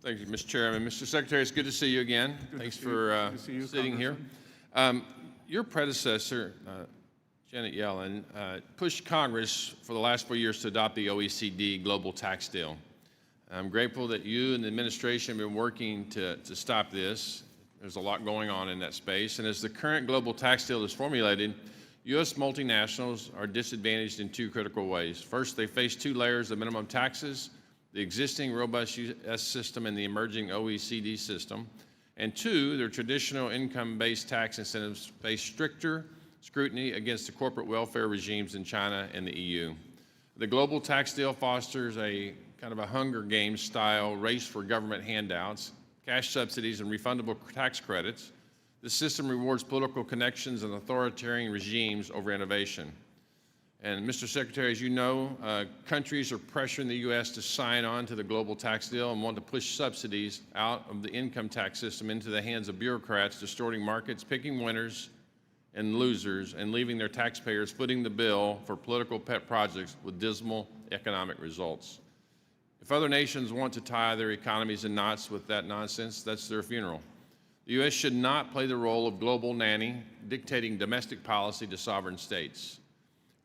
Thank you, Mr. Chairman. Mr. Secretary, it's good to see you again. Thanks for sitting here. Your predecessor, Janet Yellen, pushed Congress for the last 4 years to adopt the OECD global tax deal. I'm grateful that you and the administration have been working to stop this. There's a lot going on in that space. And as the current global tax deal is formulated, U.S. multinationals are disadvantaged in two critical ways. First, they face two layers of minimum taxes, the existing robust U.S. system and the emerging OECD system. And two, their traditional income-based tax incentives face stricter scrutiny against the corporate welfare regimes in China and the EU. The global tax deal fosters a kind of a Hunger Games style race for government handouts, cash subsidies, and refundable tax credits. The system rewards political connections and authoritarian regimes over innovation. And Mr. Secretary, as you know, countries are pressuring the U.S. to sign on to the global tax deal and want to push subsidies out of the income tax system into the hands of bureaucrats, distorting markets, picking winners and losers, and leaving their taxpayers footing the bill for political pet projects with dismal economic results. If other nations want to tie their economies in knots with that nonsense, that's their funeral. The U.S. should not play the role of global nanny, dictating domestic policy to sovereign states.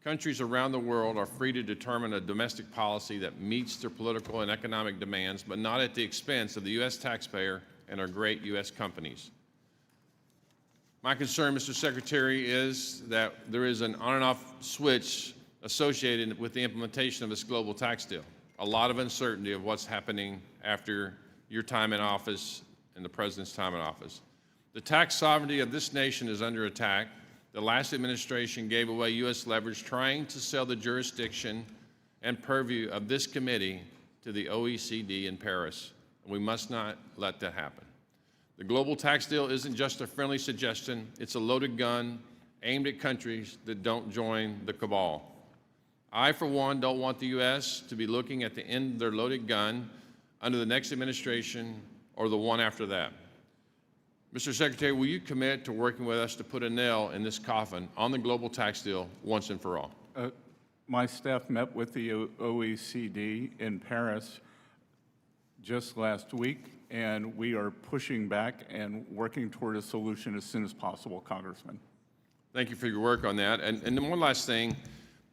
Countries around the world are free to determine a domestic policy that meets their political and economic demands, but not at the expense of the U.S. taxpayer and our great U.S. companies. My concern, Mr. Secretary, is that there is an on and off switch associated with the implementation of this global tax deal. A lot of uncertainty of what's happening after your time in office and the President's time in office. The tax sovereignty of this nation is under attack. The last administration gave away U.S. leverage trying to sell the jurisdiction and purview of this committee to the OECD in Paris. We must not let that happen. The global tax deal isn't just a friendly suggestion, it's a loaded gun aimed at countries that don't join the cabal. I, for one, don't want the U.S. to be looking at the end of their loaded gun under the next administration or the one after that. Mr. Secretary, will you commit to working with us to put a nail in this coffin on the global tax deal once and for all? My staff met with the OECD in Paris just last week, and we are pushing back and working toward a solution as soon as possible, Congressman. Thank you for your work on that. And then one last thing.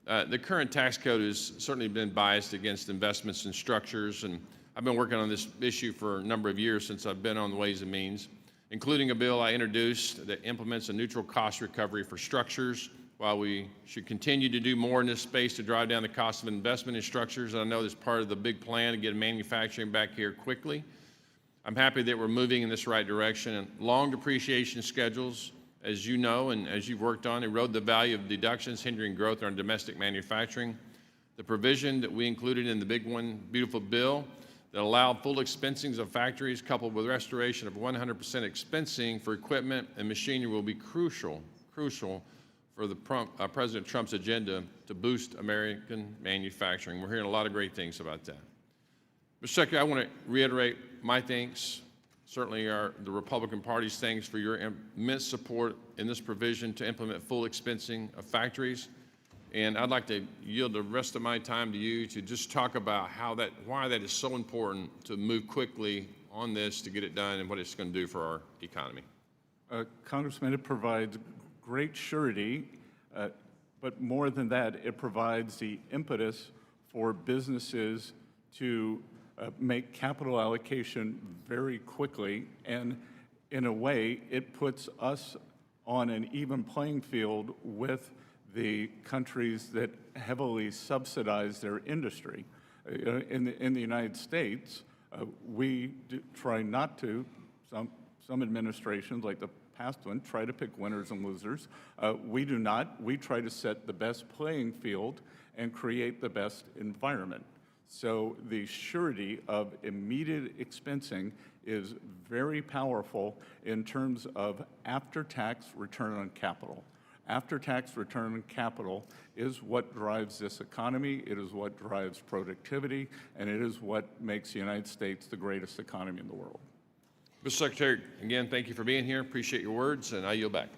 The current tax code has certainly been biased against investments and structures, and I've been working on this issue for a number of years since I've been on the Ways and Means, including a bill I introduced that implements a neutral cost recovery for structures. While we should continue to do more in this space to drive down the cost of investment in structures, and I know that's part of the big plan to get manufacturing back here quickly, I'm happy that we're moving in this right direction. And long depreciation schedules, as you know and as you've worked on, erode the value of deductions, hindering growth in domestic manufacturing. The provision that we included in the big one, beautiful bill that allowed full expensing of factories coupled with restoration of 100% expensing for equipment and machinery will be crucial for the President Trump's agenda to boost American manufacturing. We're hearing a lot of great things about that. Mr. Secretary, I want to reiterate my thanks, certainly the Republican Party's thanks for your immense support in this provision to implement full expensing of factories. And I'd like to yield the rest of my time to you to just talk about why that is so important to move quickly on this to get it done and what it's going to do for our economy. Congressman, it provides great surety, but more than that, it provides the impetus for businesses to make capital allocation very quickly, and in a way, it puts us on an even playing field with the countries that heavily subsidize their industry. In the United States, we try not to, some administrations, like the past one, try to pick winners and losers. We do not. We try to set the best playing field and create the best environment. So the surety of immediate expensing is very powerful in terms of after-tax return on capital. After-tax return on capital is what drives this economy, it is what drives productivity, and it is what makes the United States the greatest economy in the world. Mr. Secretary, again, thank you for being here. Appreciate your words, and I yield back.